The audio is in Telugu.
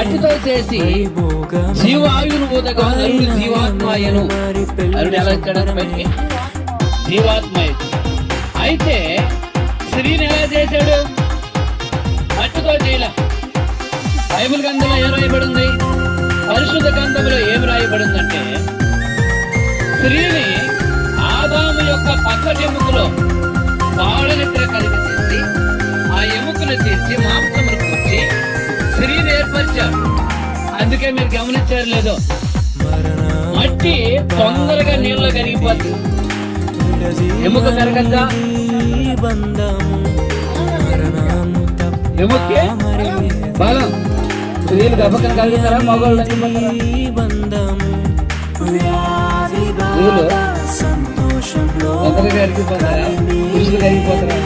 మట్టితో చేసి జీవాయువును ఊదగా నరుడు జీవాత్మాయను. నరుడు ఎలా ఇచ్చాడు బయటికి? జీవాత్మ. అయితే స్త్రీని ఎలా చేశాడు? మట్టితో చేయలే. బైబిల్ గ్రంథంలో ఏం రాయబడింది? పరిశుద్ధ గ్రంథంలో ఏం రాయబడిందంటే, స్త్రీని ఆదాము యొక్క పక్కటి ఎముకలో బాడనిద్ర కలిగి చేసి ఆ ఎముకను తీర్చి మాంసమును కూర్చి స్త్రీని ఏర్పరిచారు. అందుకే మీరు గమనించారు లేదో, మట్టి తొందరగా నీళ్ళలో కరిగిపోతుంది. ఎముక కరగద్దా? ఎముకే బలం. స్త్రీలు గబక్కన కలుగుతారా? మగవాళ్ళు స్త్రీలు తొందరగా కరిగిపోతారా? పురుషులు కరిగిపోతారా?